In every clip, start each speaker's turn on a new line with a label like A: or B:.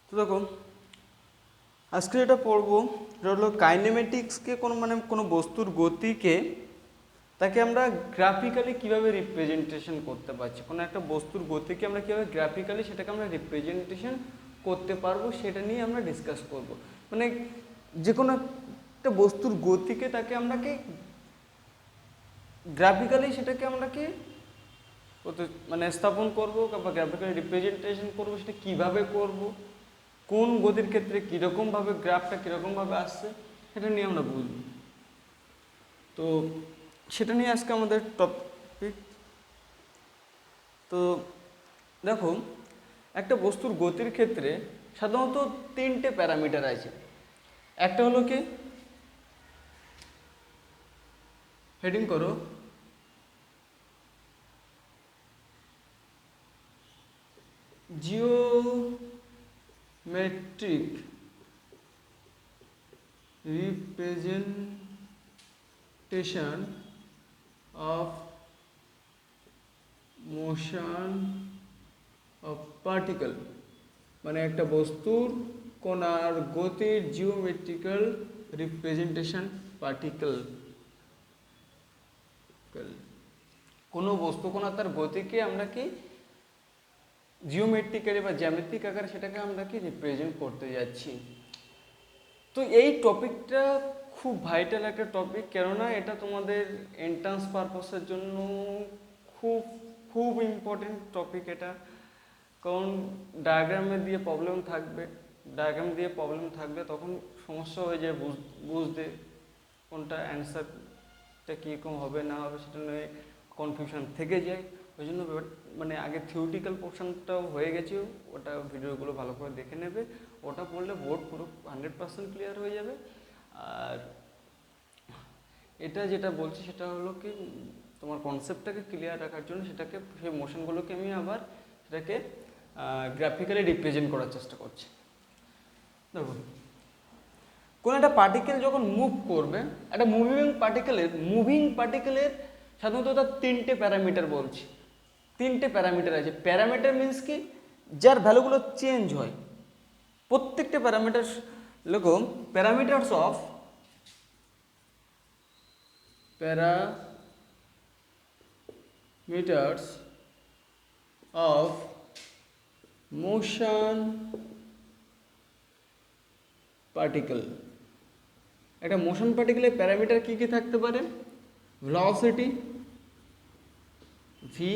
A: তো দেখো আজকে যেটা পড়বো সেটা হলো কাইনেমেটিক্সকে কোনো বস্তুর গতিকে তাকে আমরা গ্রাফিক্যালি কীভাবে রিপ্রেজেন্টেশন করতে পারছি, কোনো একটা বস্তুর গতিকে আমরা কীভাবে গ্রাফিক্যালি সেটাকে আমরা রিপ্রেজেন্টেশন করতে পারবো সেটা নিয়ে আমরা ডিসকাস করব। মানে যে কোনো একটা বস্তুর গতিকে তাকে আমরা কি গ্রাফিক্যালি সেটাকে আমরা কি স্থাপন করবো বা গ্রাফিক্যালি রিপ্রেজেন্টেশন করবো, সেটা কীভাবে করব, কোন গতির ক্ষেত্রে কীরকমভাবে গ্রাফটা কীরকমভাবে আসছে সেটা নিয়ে আমরা বুঝব। তো সেটা নিয়ে আজকে আমাদের টপিক। তো দেখো একটা বস্তুর গতির ক্ষেত্রে সাধারণত তিনটে প্যারামিটার আছে। একটা হলো কি, হেডিং করো, geometric representation of motion of particle, মানে একটা বস্তুর কণার গতির জিওমেট্রিক্যাল রিপ্রেজেন্টেশন পার্টিকেল। কোনো বস্তু কণা তার গতিকে আমরা কি জিওমেট্রিক্যালি বা জ্যামিতিক আকারে সেটাকে আমরা কি রিপ্রেজেন্ট করতে যাচ্ছি। তো এই টপিকটা খুব ভাইটাল একটা টপিক, কেননা এটা তোমাদের এন্ট্রান্স পারপাসের জন্য খুব খুব ইম্পর্টেন্ট টপিক এটা। কারণ ডায়াগ্রাম দিয়ে প্রবলেম থাকবে তখন সমস্যা হয়ে যায় বুঝতে কোনটা অ্যান্সারটা কীরকম হবে না হবে সেটা নিয়ে কনফিউশন থেকে যায়। ওই জন্য আগে থিওরিটিক্যাল পোর্শনটাও হয়ে গেছে, ওটা ভিডিওগুলো ভালো করে দেখে নেবে, ওটা পড়লে বোর্ড পুরো 100% ক্লিয়ার হয়ে যাবে। আর এটা যেটা বলছি সেটা হলো কি, তোমার কনসেপ্টটাকে ক্লিয়ার রাখার জন্য সেটাকে সেই মোশনগুলোকে আমি আবার সেটাকে গ্রাফিক্যালি রিপ্রেজেন্ট করার চেষ্টা করছি। দেখো কোনো একটা পার্টিকেল যখন মুভ করবে, একটা মুভিং পার্টিকেলের সাধারণত তার তিনটে প্যারামিটার বলছি। তিনটে প্যারামিটার আছে। প্যারামিটার মিনস কি, যার ভ্যালুগুলো চেঞ্জ হয়। প্রত্যেকটা প্যারামিটার লেখো, প্যারামিটারস অফ মোশন পার্টিকেল। একটা মোশন পার্টিকেলের প্যারামিটার কী কী থাকতে পারে? ভেলোসিটি ভি,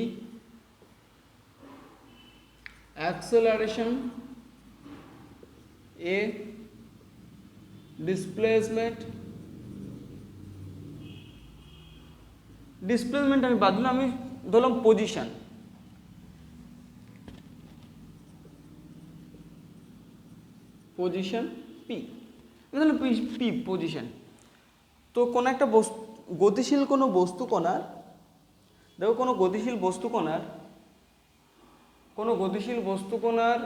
A: অ্যাক্সেলারেশন এ, ডিসপ্লেসমেন্ট আমি বাদ দিলাম, আমি ধরলাম পজিশন। P, position. তো কোনো একটা গতিশীল কোনো বস্তু কণার, দেখো কোনো গতিশীল বস্তু কণার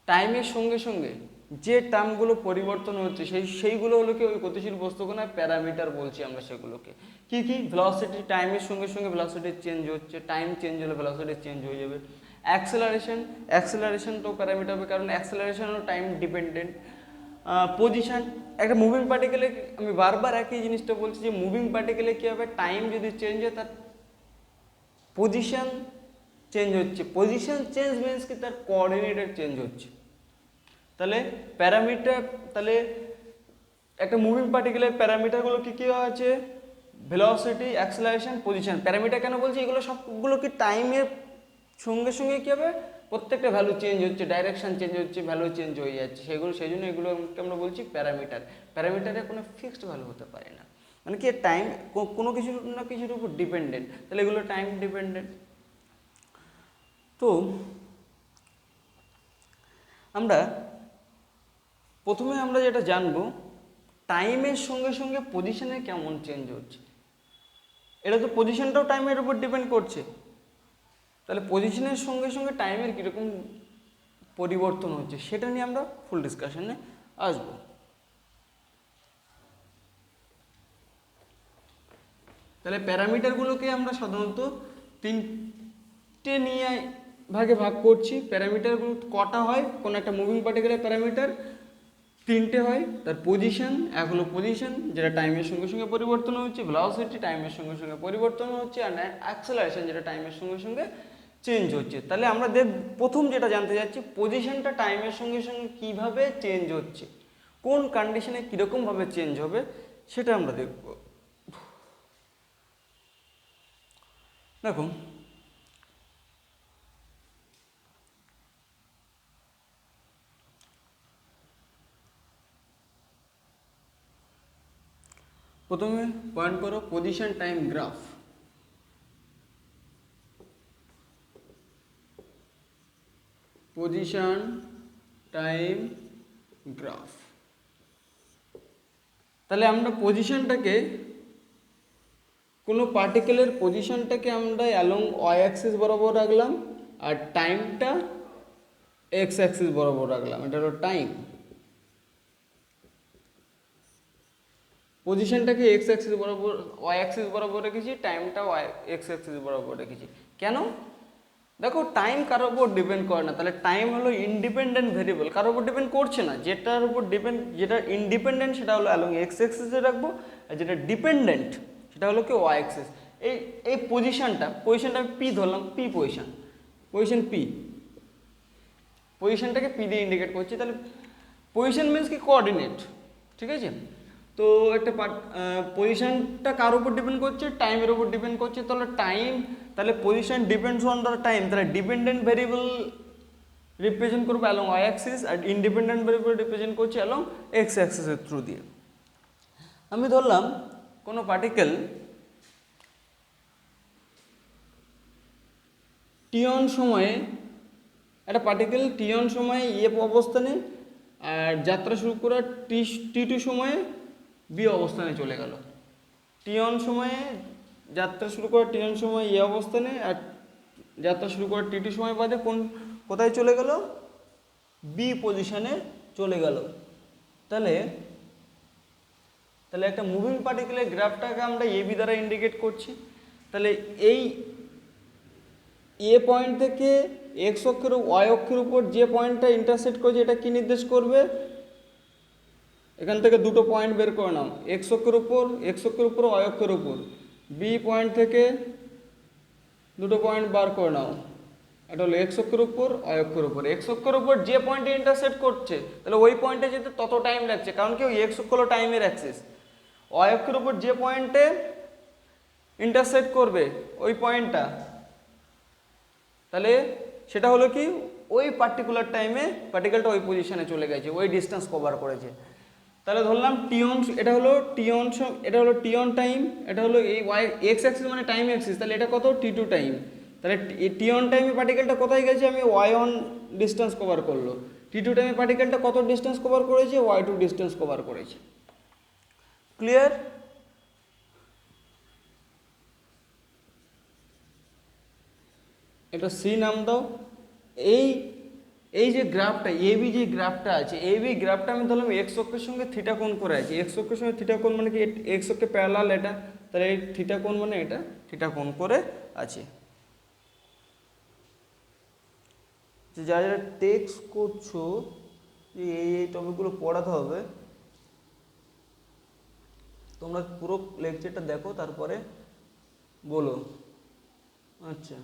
A: টাইমের সঙ্গে সঙ্গে যে টার্মগুলো পরিবর্তন হচ্ছে সেইগুলো হলো কি ওই গতিশীল বস্তু কণার প্যারামিটার বলছি আমরা সেগুলোকে। কি কি? ভেলোসিটি, টাইমের সঙ্গে সঙ্গে ভেলোসিটি চেঞ্জ হচ্ছে, টাইম চেঞ্জ হলে ভেলোসিটি চেঞ্জ হয়ে যাবে। অ্যাক্সেলারেশনটাও প্যারামিটার হবে, কারণ অ্যাক্সেলারেশনও টাইম ডিপেন্ডেন্ট। পজিশন, একটা মুভিং পার্টিকেলে আমি বারবার একই জিনিসটা বলছি যে মুভিং পার্টিকেলে কী হবে, টাইম যদি চেঞ্জ হয় তার পজিশন চেঞ্জ হচ্ছে। পজিশন চেঞ্জ মিনস কি, তার কোঅর্ডিনেটের চেঞ্জ হচ্ছে। তাহলে তাহলে একটা মুভিং পার্টিকেলের প্যারামিটারগুলো কী কী আছে? Velocity, acceleration, position. প্যারামিটার কেন বলছি? এগুলো সবগুলো কি টাইমের সঙ্গে সঙ্গে কী হবে, প্রত্যেকটা ভ্যালু চেঞ্জ হচ্ছে, ডাইরেকশন চেঞ্জ হচ্ছে, ভ্যালু চেঞ্জ হয়ে যাচ্ছে, সেই জন্য এগুলোকে আমরা বলছি প্যারামিটার। প্যারামিটারে কোনো ফিক্সড ভ্যালু হতে পারে না, মানে কি টাইম কোনো কিছুর না কিছুর উপর ডিপেন্ডেন্ট, তাহলে এগুলো টাইম ডিপেন্ডেন্ট। তো প্রথমে আমরা যেটা জানবো, টাইমের সঙ্গে সঙ্গে পজিশনের কেমন চেঞ্জ হচ্ছে। এটা তো পজিশনটাও টাইমের উপর ডিপেন্ড করছে, তাহলে পজিশনের সঙ্গে সঙ্গে টাইমের কীরকম পরিবর্তন হচ্ছে সেটা নিয়ে আমরা ফুল ডিসকাশনে আসবো। তাহলে প্যারামিটারগুলোকে আমরা সাধারণত তিনটে নিয়ে ভাগে ভাগ করছি। প্যারামিটারগুলো কটা হয় কোনো একটা মুভিং পার্টিকেলের প্যারামিটার? তিনটে হয়। তার পজিশন, এক হলো পজিশন যেটা টাইমের সঙ্গে সঙ্গে পরিবর্তন হচ্ছে, ভেলোসিটি টাইমের সঙ্গে সঙ্গে পরিবর্তন হচ্ছে, আর অ্যাক্সেলারেশন যেটা টাইমের সঙ্গে সঙ্গে চেঞ্জ হচ্ছে। তাহলে আমরা প্রথম যেটা জানতে যাচ্ছি, পজিশনটা টাইমের সঙ্গে সঙ্গে কীভাবে চেঞ্জ হচ্ছে, কোন কন্ডিশনে কীরকমভাবে চেঞ্জ হবে সেটা আমরা দেখব। দেখো, প্রথমে পয়েন্ট করো position time graph. Position time graph. তাহলে আমরা পজিশনটাকে, কোনো পার্টিকেলের পজিশনটাকে আমরা অ্যালং ওয়াই অ্যাক্সিস বরাবর রাখলাম, আর টাইমটা এক্স অ্যাক্সিস বরাবর রাখলাম। এটা হলো টাইম। পজিশনটাকে এক্স অ্যাক্সিস বরাবর, ওয়াই অ্যাক্সিস বরাবর রেখেছি, টাইমটা ওয়াই এক্স অ্যাক্সিস বরাবর রেখেছি। কেন? দেখো, টাইম কারোর উপর ডিপেন্ড করে না। তাহলে টাইম হলো ইন্ডিপেন্ডেন্ট ভেরিয়েবল, কারোর উপর ডিপেন্ড করছে না। যেটার উপর যেটা ইন্ডিপেন্ডেন্ট সেটা হলো অ্যালং এক্স অ্যাক্সিসে রাখবো, আর যেটা ডিপেন্ডেন্ট সেটা হলো কি ওয়াই অ্যাক্সিস। এই পজিশনটা আমি পি ধরলাম, পি পজিশন পি, পজিশনটাকে পি দিয়ে ইন্ডিকেট করছি। তাহলে পজিশন মিনস কি কোঅর্ডিনেট, ঠিক আছে? তো একটা পজিশনটা কার উপর ডিপেন্ড করছে? টাইমের উপর ডিপেন্ড করছে। তাহলে position depends on the time. তাহলে ডিপেন্ডেন্ট ভেরিয়েবল রিপ্রেজেন্ট করবো অ্যালং ওয়াই অ্যাক্সিস, আর ইন্ডিপেন্ডেন্ট ভেরিয়েবল রিপ্রেজেন্ট করছে অ্যালং এক্স অ্যাক্সিসের থ্রু দিয়ে। আমি ধরলাম কোনো পার্টিকেল টিয়ন সময়ে, একটা পার্টিকেল টিয়ন সময়ে অবস্থানে, আর যাত্রা শুরু করার টি2 সময়ে বি অবস্থানে চলে গেল। টিয়ন সময়ে যাত্রা শুরু করার টিয়ন সময় অবস্থানে, আর যাত্রা শুরু করার টি2 সময় বাদে কোথায় চলে গেল? বি পজিশনে চলে গেল। তাহলে একটা মুভিং পার্টিকেলের গ্রাফটাকে আমরা এবি দ্বারা ইন্ডিকেট করছি। তাহলে এই পয়েন্ট থেকে এক্স অক্ষের ওয়াই অক্ষের উপর যে পয়েন্টটা ইন্টারসেক্ট করছে এটা কি নির্দেশ করবে? এখান থেকে দুটো পয়েন্ট বের করে নাও, এক্স অক্ষের উপর ওয়াই অক্ষের উপর। বি পয়েন্ট থেকে দুটো পয়েন্ট বার করে নাও, এটা হলো এক্স অক্ষের উপর ওয়াই অক্ষের উপর। এক্স অক্ষের উপর যে পয়েন্টে ইন্টারসেক্ট করছে তাহলে ওই পয়েন্টে যেতে তত টাইম লাগছে, কারণ কি ওই এক্স অক্ষ হলো টাইমের অ্যাক্সিস। ওয়াই অক্ষের উপর যে পয়েন্টে ইন্টারসেক্ট করবে ওই পয়েন্টটা, তাহলে সেটা হলো কি ওই পার্টিকুলার টাইমে পার্টিকেলটা ওই পজিশনে চলে গেছে, ওই ডিস্টেন্স কভার করেছে। তাহলে ধরলাম টিয়ন, এটা হলো টিয়ন টাইম, এটা হলো এই ওয়াই এক্স অ্যাক্সিস মানে টাইম অ্যাক্সিস। তাহলে এটা কত? টি2 টাইম। তাহলে টিয়ন টাইমে পার্টিকেলটা কোথায় গেছে? আমি ওয়াই1 ডিস্টেন্স কভার করলো। টি2 টাইমে পার্টিকেলটা কত ডিস্টেন্স কভার করেছে? ওয়াই2 ডিস্টেন্স কভার করেছে। ক্লিয়ার? এটা সি নাম দাও। এই যে গ্রাফটা এবি, যে গ্রাফটা আছে, এবি গ্রাফটা আমি ধরলাম এক্স অক্ষের সঙ্গে থিটা কোণ করে আছে। এক্স অক্ষের সঙ্গে থিটা কোণ মানে কি? এক্স অক্ষে প্যারালাল এটা। তাহলে এই থিটা কোণ মানে এটা থিটা কোণ করে আছে। যে যারা যারা টেক্সট করছো যে এই টপিকগুলো পড়াতে হবে, তোমরা পুরো লেকচারটা দেখো তারপরে বলো। আচ্ছা,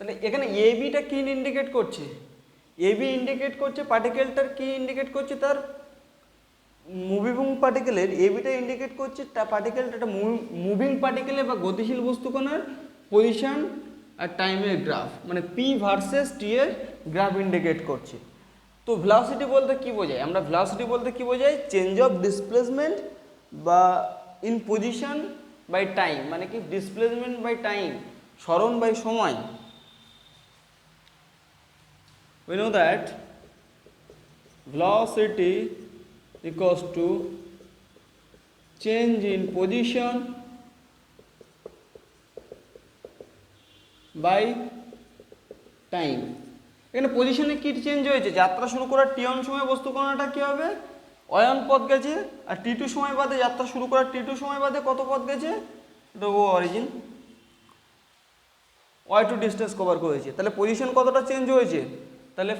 A: তাহলে এখানে এবিটা কি ইন্ডিকেট করছে? এবি ইন্ডিকেট করছে পার্টিকেলটার কি ইন্ডিকেট করছে? তার মুভিং পার্টিকেলের এবিটা ইন্ডিকেট করছে পার্টিকেলটা একটা মুভিং পার্টিকেলে বা গতিশীল বস্তুকণার পজিশন আর টাইমের গ্রাফ, মানে পি ভার্সেস টি এর গ্রাফ ইন্ডিকেট করছে। তো ভেলোসিটি বলতে কি বোঝায়? আমরা ভেলোসিটি বলতে কি বোঝাই? চেঞ্জ অফ ডিসপ্লেসমেন্ট বা ইন পজিশন বাই টাইম, মানে কি ডিসপ্লেসমেন্ট বাই টাইম, সরণ বাই সময়। We know that velocity equals to change in position by time. এখানে পজিশনে কি চেঞ্জ হয়েছে? যাত্রা শুরু করার টিয়ন সময় বস্তুকণাটা কি হবে? অয়ন পথ গেছে, আর টি2 সময় বাদে, যাত্রা শুরু করার টি2 সময় বাদে কত পথ গেছে? এটা ও অরিজিন। y2 ডিস্টেন্স কভার করেছে, তাহলে পজিশন কতটা চেঞ্জ হয়েছে, তাহলে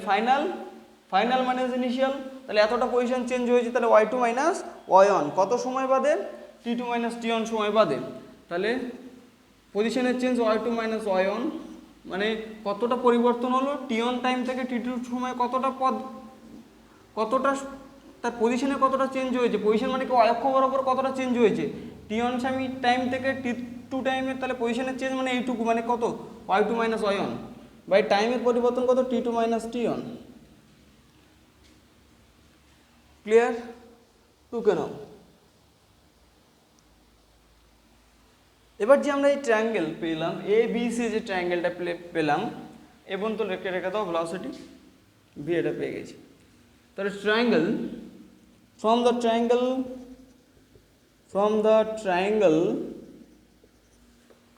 A: ফাইনাল মানে ইনিশিয়াল, তাহলে এতটা পজিশন চেঞ্জ হয়েছে, তাহলে y2 মাইনাস y1 কত সময় বাদে, t2 মাইনাস t1 সময় বাদে, তাহলে পজিশনের চেঞ্জ y2 মাইনাস y1 মানে কতটা পরিবর্তন হলো, t1 টাইম থেকে t2 সময় কতটা তার পজিশনে কতটা চেঞ্জ হয়েছে, পজিশন মানে কি অক্ষ বরাবর কতটা চেঞ্জ হয়েছে, t1 টাইম থেকে t2 টাইমের, তাহলে পজিশনের চেঞ্জ মানে এইটুকু, মানে কত y2 মাইনাস y1 বাই টাইমের পরিবর্তন কত t2 minus t1। Clear? Two কেন? এবার যে আমরা এই ট্রায়াঙ্গেল পেলাম এ বি সি, যে ট্রায়াঙ্গেলটা পেলাম, এবং তো রেখে দাও ভেলোসিটি ভি, এটা পেয়ে গেছি। তাহলে triangle from the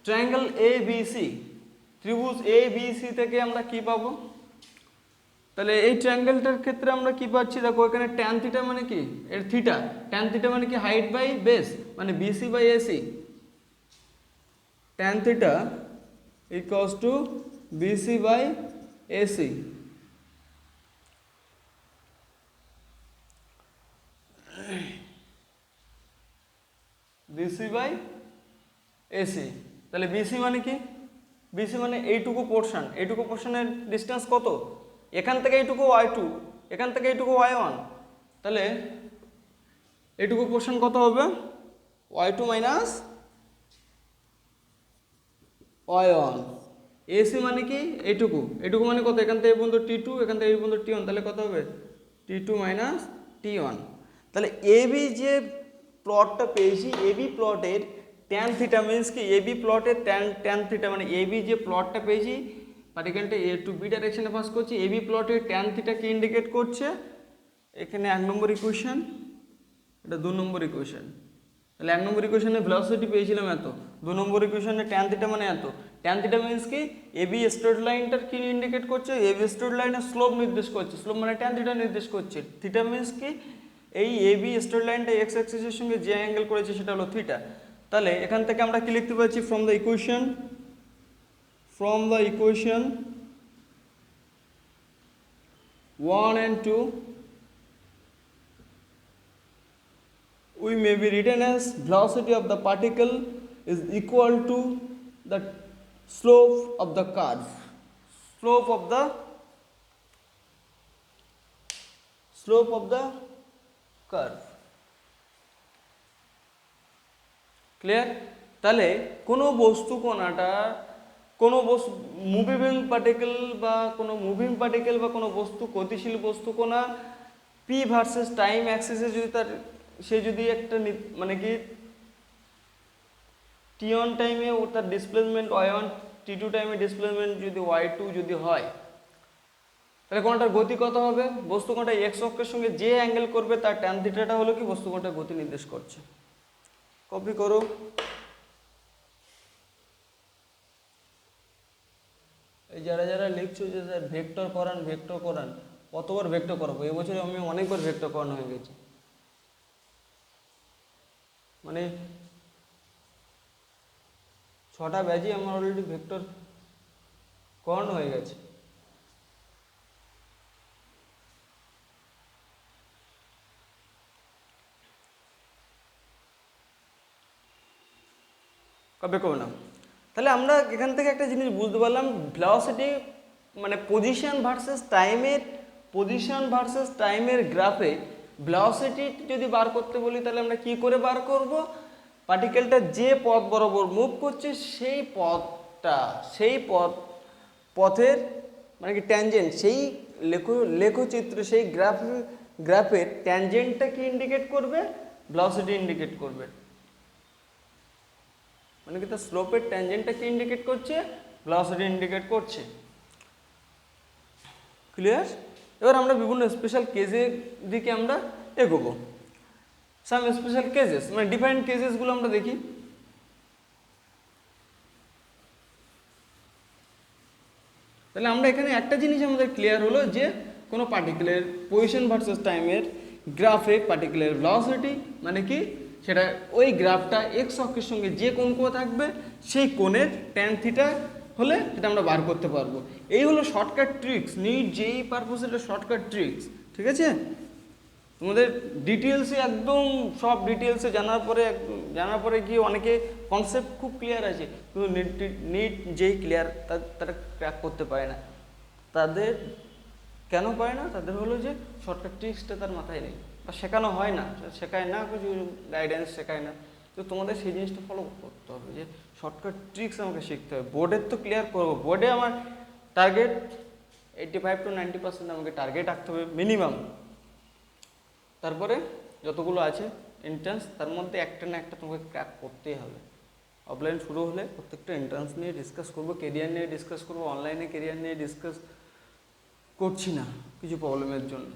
A: triangle A B C, ত্রিভুজ এ বি সি থেকে আমরা কি পাবো, তাহলে এই ট্রায়াঙ্গেলটার ক্ষেত্রে আমরা কি পাচ্ছি, দেখো এখানে ট্যান থিটা মানে কি, এর থিটা, ট্যান থিটা মানে কি হাইট বাই বেস, মানে BC by AC, tan theta equals to BC by AC. BC by AC, তাহলে বিসি মানে কি, বিসি মানে এইটুকু পোর্শনের ডিস্টেন্স কত, এখান থেকে এইটুকু y2, এখান থেকে এইটুকু y1, তাহলে এইটুকু পোর্শন কত হবে, y2 মাইনাস y1। এসি মানে কি এইটুকু মানে কত, এখান থেকে এই পর্যন্ত t2, এখান থেকে এই পর্যন্ত t1, তাহলে কত হবে t2 মাইনাস t1। তাহলে এবি যে প্লটটা পেয়েছি, এবি প্লটের ট্যান থিটা মিনস কি, এবি প্লটের ট্যান থিটা মানে এবি যে প্লটটা পেয়েছি, পার্টিকেলটা এ টু বি ডাইরেকশনে পাস করছে, এবি প্লটের ট্যান থিটাকে ইন্ডিকেট করছে, এখানে 1 নম্বর ইকুয়েশন, এটা 2 নম্বর ইকুয়েশন। তাহলে 1 নম্বর ইকুয়েশনে ভেলোসিটি পেয়েছিলাম এত, 2 নম্বর ইকুয়েশনে ট্যান থিটা মানে এত। ট্যান থিটা মিনস কি, এবি স্ট্রেট লাইনটার কি ইন্ডিকেট করছে, এবি স্ট্রেট লাইনের স্লোপ নির্দেশ করছে, স্লোপ মানে ট্যান থিটা নির্দেশ করছে। থিটা মিনস কি, এই এবি স্ট্রেট লাইনটা এক্স অ্যাক্সিসের সঙ্গে যে অ্যাঙ্গেল করেছে সেটা হলো থিটা। তাহলে এখান থেকে আমরা কি লিখতে পারছি, from the equation 1 and 2 we may be written as velocity of the particle is equal to the slope of the curve, slope of the curve। Clear? তাহলে কোনো বস্তু কণাটা, কোনো মুভিং পার্টিকেল বা কোনো বস্তু, গতিশীল বস্তু কণা পি ভার্সেস টাইম অ্যাক্সিসে যদি সে যদি একটা মানে কি t1 টাইমে ও তার ডিসপ্লেসমেন্ট y1, t2 টাইমে ডিসপ্লেসমেন্ট যদি y2 যদি হয়, তাহলে কোনটার গতি কত হবে, বস্তু কোনটা x অক্ষের সঙ্গে যে অ্যাঙ্গেল করবে তার ট্যান থিটাটা হলো কি বস্তু কোনটার গতি নির্দেশ করছে। কপি করো। এই যারা লিখছো যে স্যার ভেক্টর করান, কতবার ভেক্টর করাবো, এবছরে আমি অনেকবার ভেক্টর করানো হয়ে গেছে, মানে 6টা ব্যাচই আমার অলরেডি ভেক্টর করানো হয়ে গেছে। কবে করবো না। তাহলে আমরা এখান থেকে একটা জিনিস বুঝতে পারলাম, ভেলোসিটি মানে পজিশন ভার্সেস টাইমের গ্রাফে ভেলোসিটি যদি বার করতে বলি, তাহলে আমরা কি করে বার করব, পার্টিকেলটা যে পথ বরাবর মুভ করছে সেই পথের মানে কি ট্যানজেন্ট, সেই লেখচিত্র, সেই গ্রাফের ট্যানজেন্টটা কি ইন্ডিকেট করবে, ভেলোসিটি ইন্ডিকেট করবে, মানে কি তার স্লোপের ট্যানজেন্টটা কি ইন্ডিকেট করছে, ভেলোসিটি ইন্ডিকেট করছে। ক্লিয়ার? এবার আমরা বিভিন্ন স্পেশাল কেসের দিকে আমরা এগোবো, সাম স্পেশাল কেসেস মানে ডিফারেন্ট কেসেসগুলো আমরা দেখি। তাহলে আমরা এখানে একটা জিনিস আমাদের ক্লিয়ার হলো যে কোনো পার্টিকেলের পজিশন ভার্সেস টাইমের গ্রাফে পার্টিকেলের ভেলোসিটি মানে কি, সেটা ওই গ্রাফটা এক্স অক্ষের সঙ্গে যে কোণ থাকবে সেই কোণের ট্যান থিটা হলে সেটা আমরা বার করতে পারবো। এই হলো শর্টকাট ট্রিক্স, নিট যেই পারপোজ এটা শর্টকাট ট্রিক্স, ঠিক আছে? তোমাদের ডিটেলসে একদম সব ডিটেলসে জানার পরে গিয়ে অনেকে কনসেপ্ট খুব ক্লিয়ার আছে, কিন্তু নিট যেই ক্লিয়ার তারা ক্র্যাক করতে পারে না। তাদের কেন পারে না? তাদের হলো যে শর্টকাট ট্রিক্সটা তার মাথায় নেই, বা শেখানো হয় না, শেখায় না, কিছু গাইডেন্স শেখায় না। তো তোমাদের সেই জিনিসটা ফলো করতে হবে যে শর্টকাট ট্রিক্স আমাকে শিখতে হবে। বোর্ডের তো ক্লিয়ার করবো, বোর্ডে আমার টার্গেট 85 to 90% আমাকে টার্গেট রাখতে হবে মিনিমাম। তারপরে যতগুলো আছে এন্ট্রান্স, তার মধ্যে একটা না একটা তোমাকে ক্র্যাক করতেই হবে। অফলাইন শুরু হলে প্রত্যেকটা এন্ট্রান্স নিয়ে ডিসকাস করবো, কেরিয়ার নিয়ে ডিসকাস করবো। অনলাইনে কেরিয়ার নিয়ে ডিসকাস করছি না কিছু প্রবলেমের জন্য।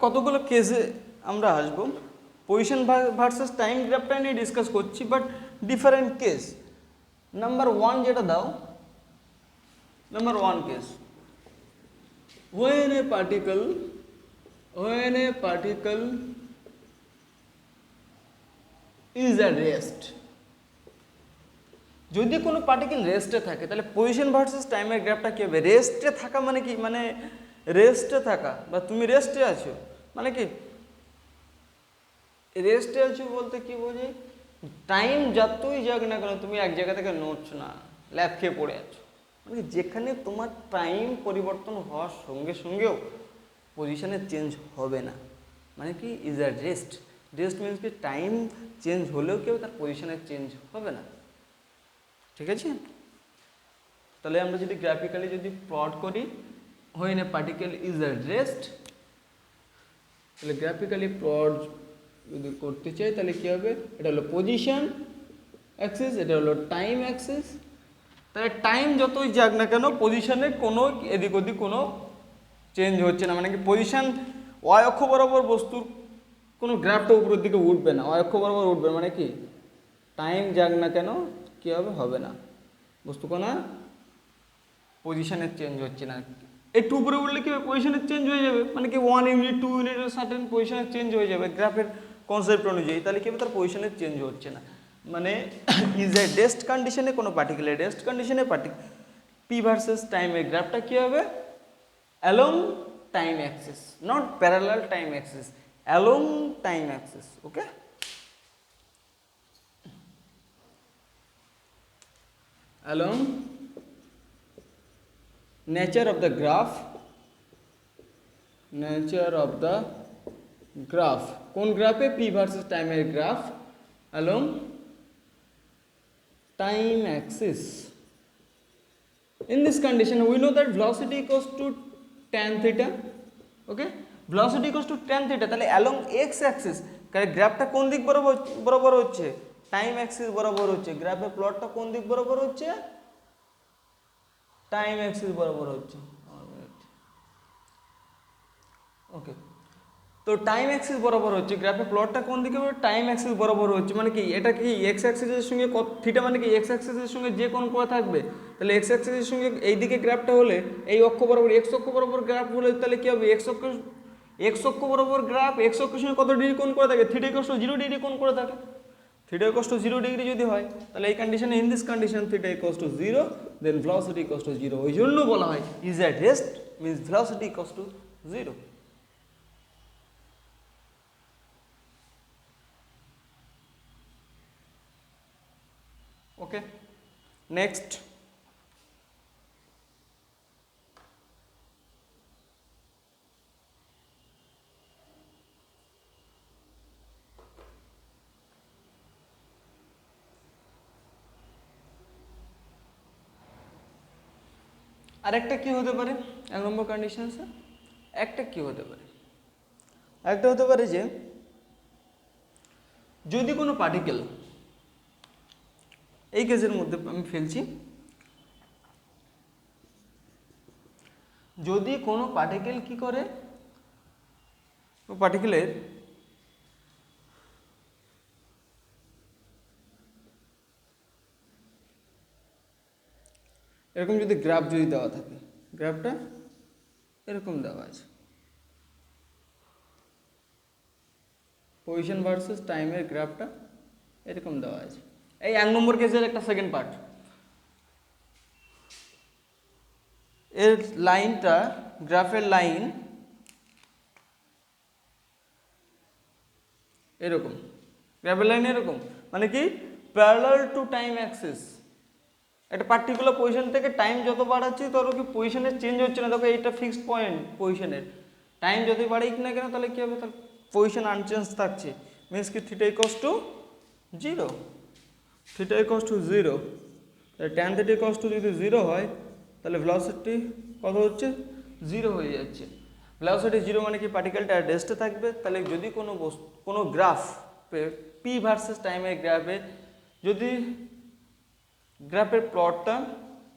A: কতগুলো কেসে আমরা আসবো, পজিশন ভার্সেস টাইম গ্রাফটা নিয়ে ডিসকাস করছি, বাট ডিফারেন্ট কেস। নাম্বার 1 যেটা দাও, number 1 case, when a particle is at rest, যদি কোনো পার্টিকেল রেস্টে থাকে তাহলে পজিশন ভার্সেস টাইমের গ্রাফটা কী হবে? রেস্টে থাকা মানে কি? মানে রেস্টে থাকা বা তুমি রেস্টে আছো মানে কি? রেস্টে আছো বলতে কি বোঝে? টাইম যতই যাক না কেন তুমি এক জায়গা থেকে নড়ছো না, ল্যাব খেয়ে পড়ে আছো, মানে যেখানে তোমার টাইম পরিবর্তন হওয়ার সঙ্গে সঙ্গেও পজিশনে চেঞ্জ হবে না, মানে কি is a rest. Rest means কি টাইম চেঞ্জ হলেও কেউ তার পজিশনে চেঞ্জ হবে না, ঠিক আছে? তাহলে আমরা যদি গ্রাফিক্যালি যদি প্লট করি when a particle is at rest, তাহলে গ্রাফিক্যালি প্লট যদি করতে চাই তাহলে কী হবে? এটা হলো পজিশন অ্যাক্সিস, এটা হলো টাইম অ্যাক্সিস। তাহলে টাইম যতই যাক না কেন পজিশনে কোনো এদিক ওদিক কোনো চেঞ্জ হচ্ছে না, মানে কি পজিশন ওয়াই অক্ষ বরাবর বস্তুর কোনো গ্রাফটা উপরের দিকে উঠবে না, ওয়াই অক্ষ বরাবর উঠবে, মানে কি টাইম যাক না কেন কী হবে? হবে না, বস্তু কোনো পজিশনের চেঞ্জ হচ্ছে না। একটু উপরে উঠলে কি হবে? পজিশনের চেঞ্জ হয়ে যাবে, মানে কি 1 ইউনিট 2 ইউনিটের সার্টেন পজিশনের চেঞ্জ হয়ে যাবে গ্রাফের কনসেপ্ট অনুযায়ী। তাহলে কি হবে? তার পজিশনের চেঞ্জ হচ্ছে না, মানে ইজ এ রেস্ট কন্ডিশনে কোনো পার্টিকুলার রেস্ট কন্ডিশনে পি ভার্সেস টাইমের গ্রাফটা কী হবে? Along time Axis, not parallel time Axis, along time Axis. Okay, along nature of the graph, কোন গ্রাফে? পি ভার্সেস টাইমের graph along time axis. In this condition we know that velocity equals to tan theta. Okay, velocity equals to tan theta, তাহলে along x axis, কারণ গ্রাফটা কোন দিক বরাবর হচ্ছে? টাইম অ্যাক্সিস বরাবর হচ্ছে। গ্রাফের প্লটটা কোন দিক বরাবর হচ্ছে? টাইম অ্যাক্সিস বরাবর হচ্ছে। ওকে, তো টাইম অ্যাক্সিস বরাবর হচ্ছে, গ্রাফের প্লটটা কোন দিকে? টাইম অ্যাক্সিস বরাবর হচ্ছে, মানে কি এটা কি এক্স অ্যাক্সিসের সঙ্গে থিটা, মানে কি এক্স অ্যাক্সিসের সঙ্গে যে কোণ করে থাকবে, তাহলে এক্স অ্যাক্সিসের সঙ্গে এই দিকে গ্রাফটা হলে এই অক্ষ বরাবর এক্স অক্ষ বরাবর গ্রাফ হলে তাহলে কি হবে? এক্স অক্ষ বরাবর গ্রাফ এক্স অক্ষের সঙ্গে কত ডিগ্রি কোণ করে থাকে? থিটা ইকুয়ালস টু 0 ডিগ্রি কোণ করে থাকে। থিটা ইকুয়ালস টু 0 ডিগ্রি যদি হয় তাহলে এই কন্ডিশনে, in this condition theta equals to 0, then velocity equals to 0। ওই জন্য বলা হয় is at rest means velocity equals to 0। Okay, next, আরেকটা কি হতে পারে? 1 নম্বর কন্ডিশন স্যার, একটা কি হতে পারে? একটা হতে পারে যে যদি কোনো পার্টিকেল, এই কেসের মধ্যে আমি ফেলছি, যদি কোনো পার্টিকেল কি করে, পার্টিকেলের এরকম যদি গ্রাফ যদি দেওয়া থাকে, গ্রাফটা এরকম দেওয়া আছে, পজিশন ভার্সেস টাইমের গ্রাফটা এরকম দেওয়া আছে। এই 1 নম্বর কেসের একটা সেকেন্ড পার্ট, এর লাইনটা, গ্রাফের লাইন এরকম, গ্রাফের লাইন এরকম, মানে কি প্যারালাল টু টাইম অ্যাক্সিস। একটা পার্টিকুলার পজিশন থেকে টাইম যত বাড়াচ্ছি তত কি পজিশনের চেঞ্জ হচ্ছে না। দেখো এইটা ফিক্সড পয়েন্ট পজিশনের, টাইম যতই বাড়াই না কেন তাহলে কী হবে, তার পজিশন আনচেঞ্জ থাকছে। মিনস কি theta equals to 0, theta equals to 0, tan theta equals two যদি 0 হয় তাহলে ভেলোসিটি কত হচ্ছে, 0 হয়ে যাচ্ছে। ভেলোসিটি 0 মানে কি পার্টিকেলটা রেস্টে থাকবে। তাহলে যদি কোনো গ্রাফ পি ভার্সেস টাইমের গ্রাফে যদি গ্রাফের প্লটটা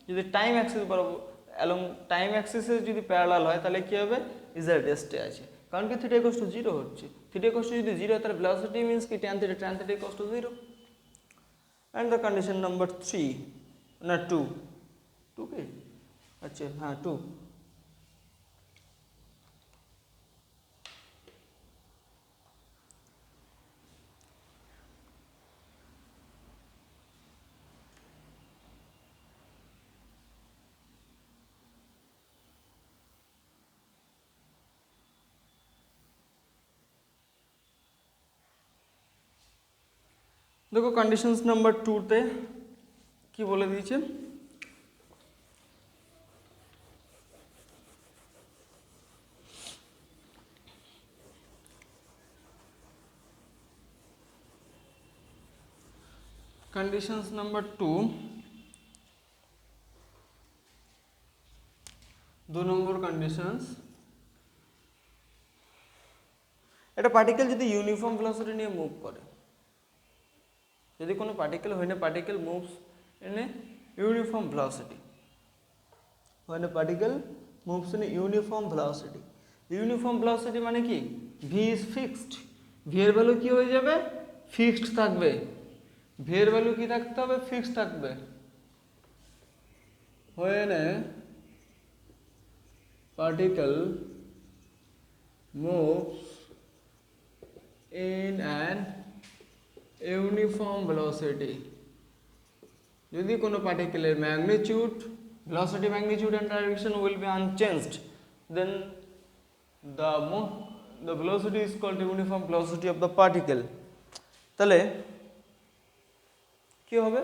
A: যদি টাইম অ্যাক্সিস বরাবর অ্যালং টাইম অ্যাক্সিসে যদি প্যারালাল হয় তাহলে কী হবে, ইজার রেস্টে আছে, কারণ কি থিটা ইকুয়ালস টু 0 হচ্ছে। থিটা ইকুয়ালস টু যদি 0 হয় তাহলে ভেলোসিটি মিনস কি tan theta equals to 0। And the condition number 3 না 2 কি আচ্ছা হ্যাঁ 2, দেখো কন্ডিশনস নাম্বার 2তে কি বলে দিয়েছে, কন্ডিশনস নাম্বার 2 2 নম্বর কন্ডিশনস, একটা পার্টিকেল যদি ইউনিফর্ম ভেলোসিটি নিয়ে মুভ করে, যদি কোনো particle when a particle moves in a uniform velocity, when a particle moves in a uniform velocity, uniform velocity মানে কি v is fixed, v এর ভ্যালু কি হয়ে যাবে, ফিক্সড থাকবে, v এর ভ্যালু কি থাকতে হবে, ফিক্সড থাকবে। when a particle moves in an uniform velocity, যদি কোনো পার্টিকেলের magnitude, velocity, magnitude and direction will be unchanged, then the velocity is called uniform velocity of the particle। তাহলে কি হবে,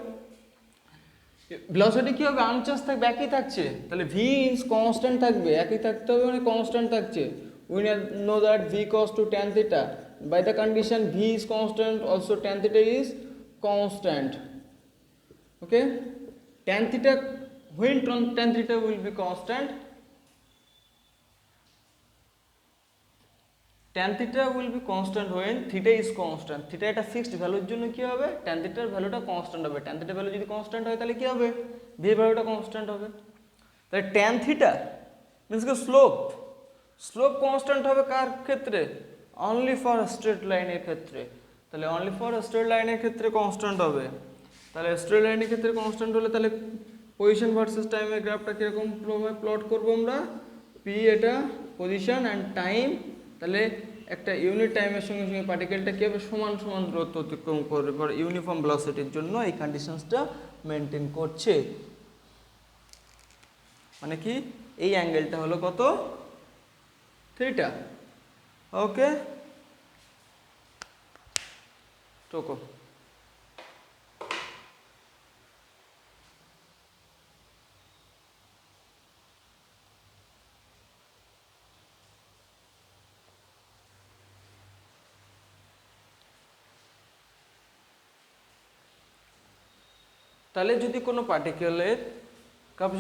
A: ভেলোসিটি কি হবে, আনচেঞ্জ থাকবে, একই থাকছে। তাহলে v is কনস্ট্যান্ট থাকবে, একই থাকতে হবে মানে কনস্ট্যান্ট থাকছে। we know that v equals to tan theta, by the condition v is constant also tan theta is constant, okay। tan theta, when tan theta will be constant, tan theta will be constant when theta is constant, theta একটা fixed ভ্যালুর জন্য কি হবে, tan theta এর ভ্যালুটা constant হবে। tan theta value যদি constant হয় তাহলে কি হবে, v এর ভ্যালুটা কনস্ট্যান্ট হবে। তাহলে tan theta মিন্স কি স্লোপ কনস্ট্যান্ট হবে কার ক্ষেত্রে, অনলি ফর স্ট্রেট লাইনের ক্ষেত্রে। তাহলে অনলি ফর স্ট্রেট লাইনের ক্ষেত্রে কনস্ট্যান্ট হবে। তাহলে স্ট্রেট লাইনের ক্ষেত্রে কনস্ট্যান্ট হলে তাহলে পজিশন ভার্সেস টাইমের গ্রাফটা কীরকম প্লট করবো আমরা, পি এটা পজিশন অ্যান্ড টাইম, তাহলে একটা ইউনিট টাইমের সঙ্গে সঙ্গে পার্টিকেলটা কীভাবে সমান সমান দূরত্ব অতিক্রম করবে ইউনিফর্ম ভেলোসিটির জন্য এই কন্ডিশনসটা মেনটেন করছে। মানে কি এই অ্যাঙ্গেলটা হলো কত, থিটা, ওকে টোকো। তাহলে যদি কোনো পার্টিকেলের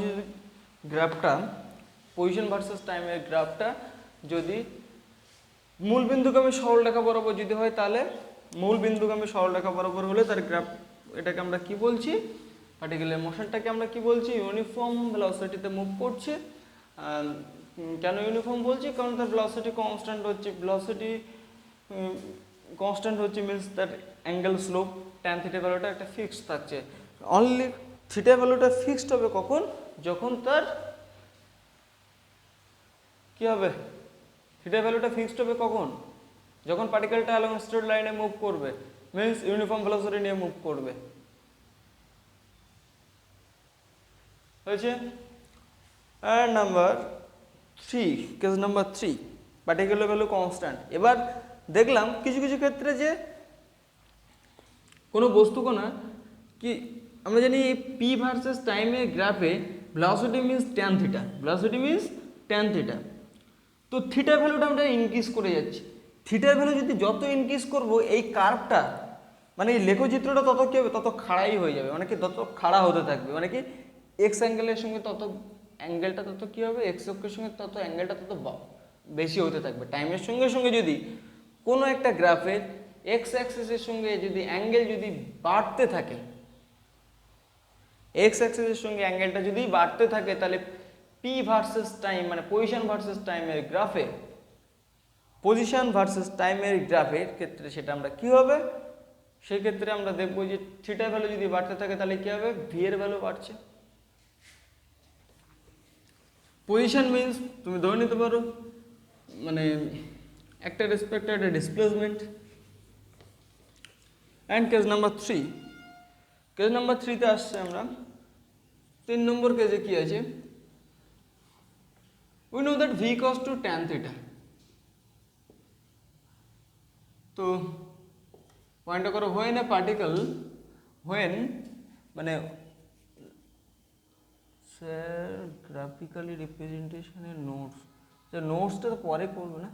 A: যদি গ্রাফটা পজিশন ভার্সেস টাইমের গ্রাফটা যদি মূলবিন্দুগামী সরলরেখা বরাবর যদি হয়, তাহলে মূলবিন্দুগামী সরলরেখা বরাবর হলে তার গ্রাফ, এটাকে আমরা কি বলছি, পার্টিকেলের মোশনটাকে আমরা কি বলছি, ইউনিফর্ম ভেলোসিটিতে মুভ করছে। কেন ইউনিফর্ম বলছি, কারণ তার ভেলোসিটি কনস্ট্যান্ট হচ্ছে, ভেলোসিটি কনস্ট্যান্ট হচ্ছে মিনস তার অ্যাঙ্গেল স্লোপ ট্যান থিটা ভ্যালুটা একটা ফিক্সড থাকছে। অনলি থিটা ভ্যালুটা ফিক্সড হবে কখন, যখন তার কি হবে, থিটা ভ্যালুটা ফিক্সড হবে কখন, যখন পার্টিকেলটা অ্যালং স্ট্রেট লাইনে মুভ করবে, মিন্স ইউনিফর্ম ভেলোসিটি নিয়ে মুভ করবে। হয়েছে। আর number 3, case number 3, particular value constant. এবার দেখলাম কিছু কিছু ক্ষেত্রে যে কোনো বস্তুকণা কি আমরা জানি পি ভার্সেস টাইমের গ্রাফে velocity means tan theta, velocity means tan theta. তো থিটার ভ্যালুটা আমরা ইনক্রিজ করে যাচ্ছি, থিটার ভ্যালু যদি যত ইনক্রিজ করব এই কার্ভটা মানে এই লেখচিত্রটা তত কি হবে, তত খাড়াই হয়ে যাবে, মানে কি তত খাড়া হতে থাকবে, মানে কি এক্স অ্যাঙ্গেলের সঙ্গে তত অ্যাঙ্গেলটা তত কী হবে, এক্স অক্ষের সঙ্গে তত অ্যাঙ্গেলটা তত বেশি হতে থাকবে। টাইমের সঙ্গে সঙ্গে যদি কোনো একটা গ্রাফের এক্স অ্যাক্সিসের সঙ্গে যদি অ্যাঙ্গেল যদি বাড়তে থাকে, এক্স অ্যাক্সিসের সঙ্গে অ্যাঙ্গেলটা যদি বাড়তে থাকে, তাহলে পি ভার্সেস টাইম মানে পজিশন ভার্সেস টাইমের গ্রাফে, পজিশন ভার্সেস টাইমের গ্রাফের ক্ষেত্রে সেটা আমরা কি হবে, সেক্ষেত্রে আমরা দেখবো যে থিটা ভ্যালু যদি বাড়তে থাকে তাহলে কি হবে, ভি এর ভ্যালু বাড়ছে। পজিশন মিন্স তুমি ধরে নিতে পারো মানে একটা রেসপেক্টে একটা displacement. And case number 3, case number 3তে আসছে আমরা 3 নম্বর কেসে কি আছে, we know that v equals to tan theta। তো পয়েন্টটা করো when a particle, when মানে স্যার গ্রাফিক্যালি রিপ্রেজেন্টেশনের নোটস, স্যার নোটসটা তো পরে করবো না,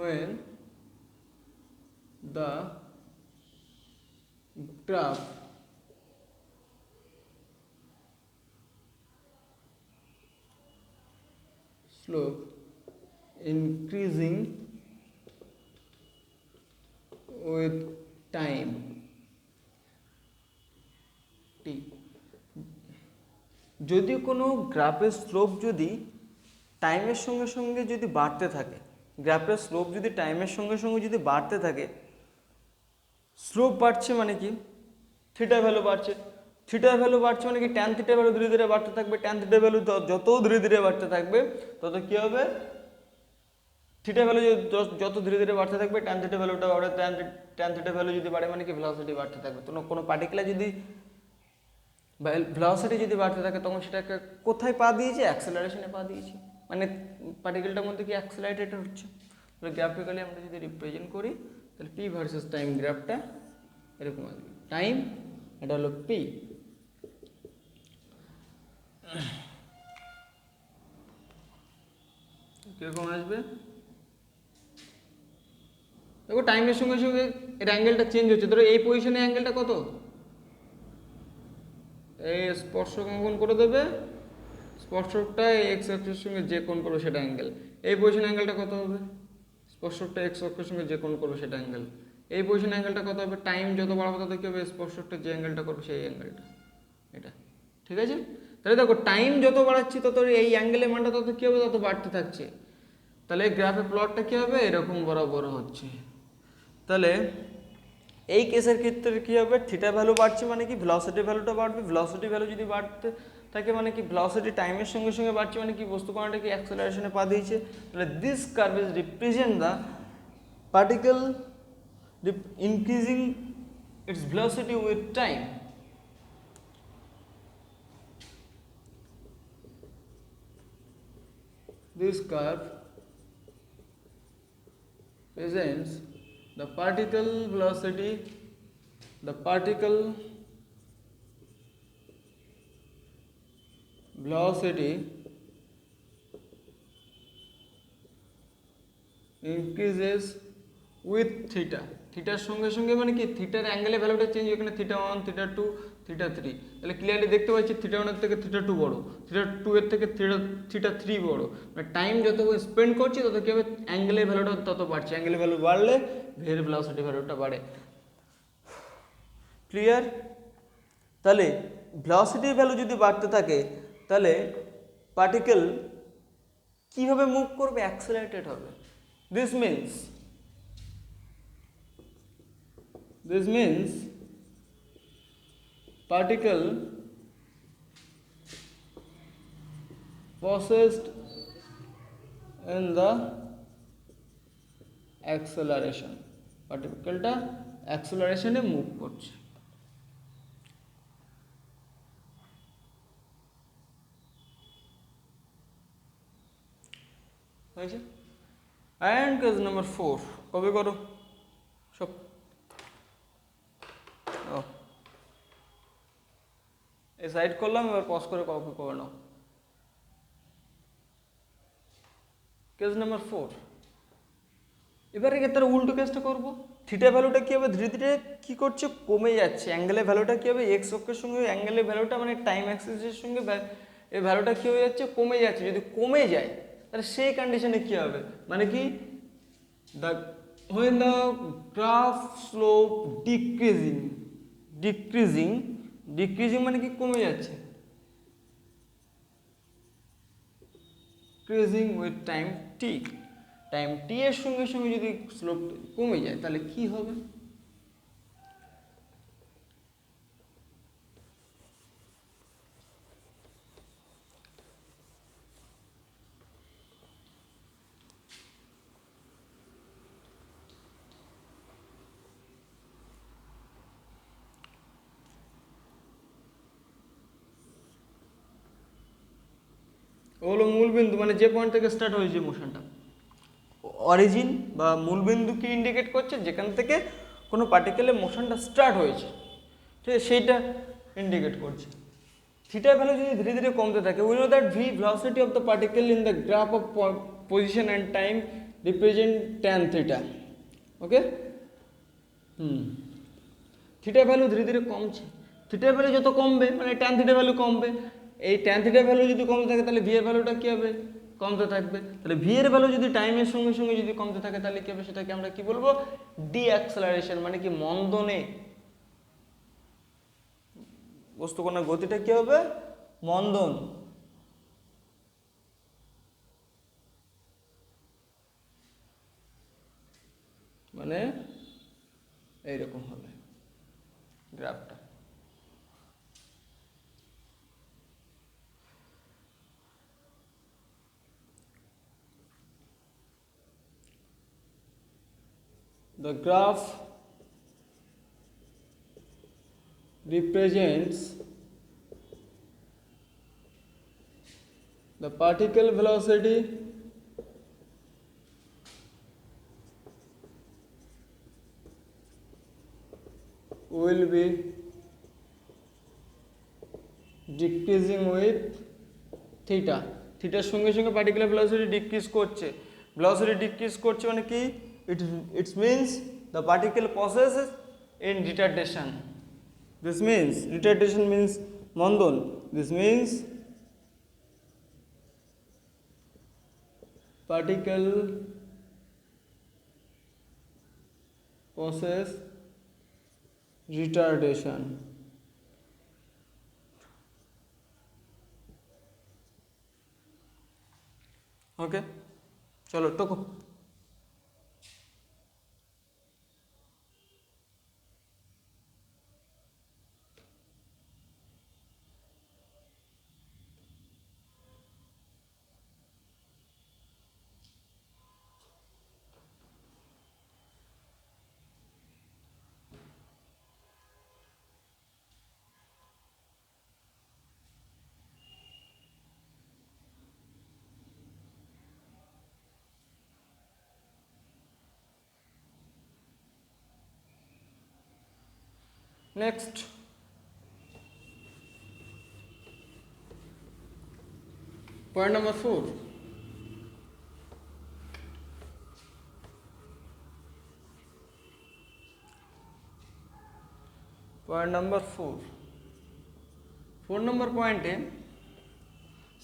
A: when the graph slope increasing with time t, যদি কোনো গ্রাফের স্লোপ যদি টাইমের সঙ্গে সঙ্গে যদি বাড়তে থাকে, গ্রাফের স্লোপ যদি টাইমের সঙ্গে সঙ্গে যদি বাড়তে থাকে, স্লোপ বাড়ছে মানে কি থিটার ভ্যালু বাড়ছে, থিটার ভ্যালু বাড়ছে মানে কি ট্যান থিটার ভ্যালু ধীরে ধীরে বাড়তে থাকবে, ট্যান থিটার ভ্যালু যত ধীরে ধীরে বাড়তে থাকবে তত কি হবে, থিটার ভ্যালু যত ধীরে ধীরে বাড়তে থাকবে ট্যান থিটার ভ্যালুটা বাড়ে, ট্যান থিটার ভ্যালু যদি বাড়ে মানে কি ভেলোসিটি বাড়তে থাকবে। তো কোনো পার্টিকুলার যদি ভেলোসিটি যদি বাড়তে থাকে তখন সেটাকে কোথায় পা দিয়েছে, অ্যাক্সেলারেশনে পা দিয়েছে, মানে পার্টিকেলটার মধ্যে কি অ্যাক্সেলারেটেড হচ্ছে। তাহলে গ্রাফিক্যালি আমরা যদি রিপ্রেজেন্ট করি তাহলে পি ভার্সেস টাইম গ্রাফটা এরকম আসবে, টাইম এটা হলো পি, কিরকম আসবে দেখো, টাইমের সঙ্গে সঙ্গে এর অ্যাঙ্গেলটা চেঞ্জ হচ্ছে, ধরো এই পজিশনে অ্যাঙ্গেলটা কত, এই স্পর্শক অঙ্কন করে দেবে, স্পর্শকটা এক্স অক্ষের সঙ্গে যে কোণ করবে সেটা অ্যাঙ্গেল, এই পজিশন অ্যাঙ্গেলটা কত হবে, স্পর্শকটা এক্স অক্ষের সঙ্গে যে কোণ করবে সেটা অ্যাঙ্গেল, এই পজিশন অ্যাঙ্গেলটা কত হবে, টাইম যত বাড়াবো তত কী হবে, স্পর্শকটা যে অ্যাঙ্গেলটা করবে সেই অ্যাঙ্গেলটা এটা, ঠিক আছে। তাহলে দেখো টাইম যত বাড়াচ্ছি তত এই অ্যাঙ্গেলের মানটা তত কী হবে, তত বাড়তে থাকছে, তাহলে গ্রাফের প্লটটা কী হবে, এরকম বড় হচ্ছে। তাহলে এই কেসের ক্ষেত্রে কী হবে, থিটা ভ্যালু বাড়ছে মানে কি ভেলোসিটি ভ্যালুটা বাড়বে, ভেলোসিটি ভ্যালু যদি বাড়তে থাকে মানে কি ভেলোসিটি টাইমের সঙ্গে সঙ্গে বাড়ছে মানে কি বস্তুকণাটা কি অ্যাক্সেলারেশনে পা দিয়েছে। তাহলে this curve is represent the particle increasing it's velocity with time. This curve presents the particle velocity, the particle velocity increases with theta, থিটার সঙ্গে সঙ্গে মানে কি থিটার অ্যাঙ্গেলের ভ্যালুটা চেঞ্জ, এখানে থিটা 1 থিটা 2 থিটা 3, তাহলে ক্লিয়ারলি দেখতে পাচ্ছি থিটা 1 এর থেকে থিটা 2 বড়, থিটা 2 এর থেকে থিটা 3 বড়, মানে টাইম যত স্পেন্ড করছি তত কী হবে, অ্যাঙ্গেলের ভ্যালুটা তত বাড়ছে, অ্যাঙ্গেলের ভ্যালু বাড়লে ভের ভেলোসিটি ভ্যালুটা বাড়ে, ক্লিয়ার। তাহলে ভেলোসিটির ভ্যালু যদি বাড়তে থাকে তাহলে পার্টিকেল কীভাবে মুভ করবে, অ্যাক্সেলারেটেড হবে। This means this means particle possessed in the acceleration, পার্টিকেলটা অ্যাক্সেলারেশনে মুভ করছে। হয়েছে। অ্যান্ড কেস নাম্বার 4 কবে করো সব? এই সাইড করলাম, এবার পজ করে কপি করে নাও। কেস নাম্বার 4, এবারে ক্ষেত্রে উল্টো কেসটা করবো। থিটা ভ্যালুটা কী হবে, ধীরে ধীরে কী করছে, কমে যাচ্ছে। অ্যাঙ্গেলের ভ্যালুটা কী হবে, এক্স অক্ষের সঙ্গে অ্যাঙ্গেলের ভ্যালুটা মানে টাইম অ্যাক্সিসের সঙ্গে এই ভ্যালুটা কী হয়ে যাচ্ছে, কমে যাচ্ছে। যদি কমে যায় তাহলে সেই কন্ডিশনে কী হবে, মানে কি the when the graph slope decreasing মানে কি কমে যাচ্ছে, decreasing with time t, time T এর সঙ্গে সঙ্গে যদি স্লোপ কমে যায় তাহলে কি হবে? ওগুলো মূলবিন্দু, মানে যে পয়েন্ট থেকে স্টার্ট হয়েছে মোশনটা, অরিজিন বা মূলবিন্দুকে ইন্ডিকেট করছে, যেখান থেকে কোনো পার্টিকেলের মোশনটা স্টার্ট হয়েছে, ঠিক আছে, সেইটা ইন্ডিকেট করছে। থিটা ভ্যালু যদি ধীরে ধীরে কমতে থাকে, we know that V velocity of the particle in the graph of position and time represent tan theta. Okay, theta value ধীরে ধীরে কমছে। থিটা ভ্যালু যত কমবে মানে ট্যান থিটা ভ্যালু কমবে। এই ট্যান থিটা ভ্যালু যদি কমতে থাকে তাহলে ভি এর ভ্যালুটা কী হবে, কমতে থাকবে। তাহলে ভি এর ভ্যালু যদি টাইমের সঙ্গে সঙ্গে যদি কমতে থাকে তাহলে কী হবে, সেটাকে আমরা কি বলবো, ডি অ্যাক্সেলারেশন, মানে কি মন্দনে। বস্তুকণার গতিটা কি হবে, মন্দন। মানে এইরকম হবে গ্রাফটা। The graph represents the particle velocity will be decreasing with theta. থিটার সঙ্গে সঙ্গে পার্টিকুলার ভেলোসিটি ডিক্রিজ করছে। ভেলোসিটি ডিক্রিজ করছে মানে কি, it means the particle possesses in retardation. This means retardation means মন্দন. This means particle possess retardation. ওকে, চলো Toko. Next, point number 4. Point number 4. 4 নম্বর পয়েন্টে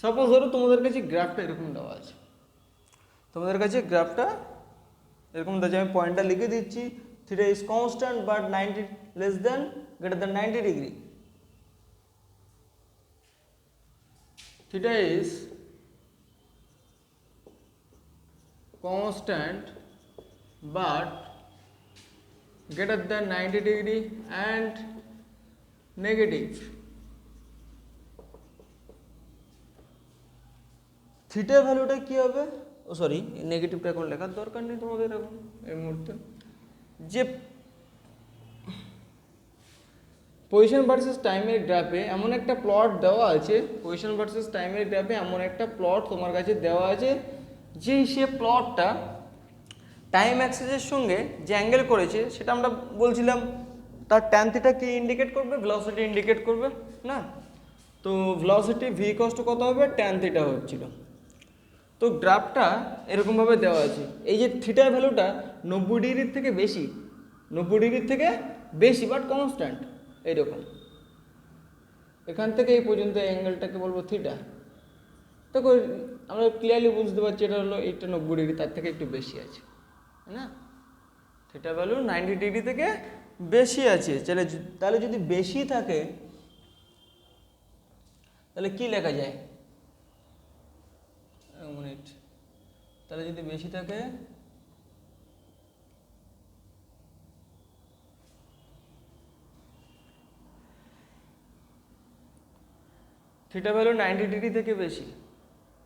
A: সাপোজ ধরো তোমাদের কাছে গ্রাফটা এরকম দেওয়া আছে, তোমাদের কাছে গ্রাফটা এরকম দেওয়া আছে, আমি পয়েন্টটা লিখে দিচ্ছি, theta is constant but 90 less than greater than 90 degree. Theta is constant but
B: greater than 90 degree and negative, থিটার ভ্যালুটা কি হবে? ও সরি, নেগেটিভটা এখন লেখার দরকার নেই তোমাদের এখন এই মুহূর্তে। যে পজিশন ভার্সেস টাইমের গ্রাফে এমন একটা প্লট দেওয়া আছে, পজিশন ভার্সেস টাইমের গ্রাফে এমন একটা প্লট তোমার কাছে দেওয়া আছে, যে সে প্লটটা টাইম অ্যাক্সিসের সঙ্গে যে অ্যাঙ্গেল করেছে সেটা আমরা বলছিলাম তার ট্যান থিটা কি ইন্ডিকেট করবে? ভেলোসিটি ইন্ডিকেট করবে না? তো ভেলোসিটি ভি কষ্ট কত হবে? ট্যান থিটা হচ্ছিল। তো গ্রাফটা এরকমভাবে দেওয়া আছে, এই যে থিটার ভ্যালুটা 90 ডিগ্রির থেকে বেশি, 90 ডিগ্রির থেকে বেশি বাট কনস্ট্যান্ট এইরকম, এখান থেকে এই পর্যন্ত অ্যাঙ্গেলটাকে বলবো থিটা। দেখো আমরা ক্লিয়ারলি বুঝতে পারছি এটা হলো এইটা 90 ডিগ্রি, তার থেকে একটু বেশি আছে, তাই না? থিটা ভ্যালু 90 ডিগ্রি থেকে বেশি আছে। তাহলে যদি বেশি থাকে তাহলে কি লেখা যায়? এক মিনিট, তাহলে যদি বেশি থাকে থিটা ভ্যালু 90 ডিগ্রি থেকে বেশি,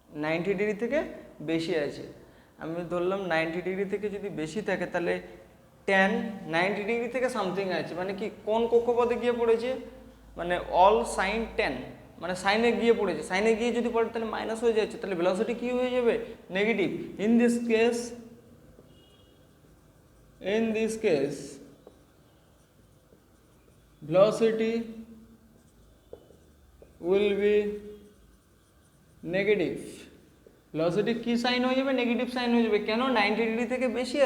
B: 90 ডিগ্রি থেকে বেশি আছে, আমি ধরলাম 90 ডিগ্রি থেকে যদি বেশি থাকে তাহলে ট্যান 90 ডিগ্রি থেকে সামথিং আছে, মানে কি কোন কক্ষপথে গিয়ে পড়েছে? মানে অল সাইন ট্যান, মানে সাইনে গিয়ে পড়েছে, সাইনে গিয়ে যদি পড়ে তাহলে মাইনাস হয়ে যাচ্ছে, তাহলে ভেলোসিটি কি হয়ে যাবে? Negative. In this case velocity will be negative। Velocity কি সাইন হয়ে যাবে? নেগেটিভ সাইন হয়ে যাবে। কেন? 90 ডিগ্রি থেকে বেশি আছে।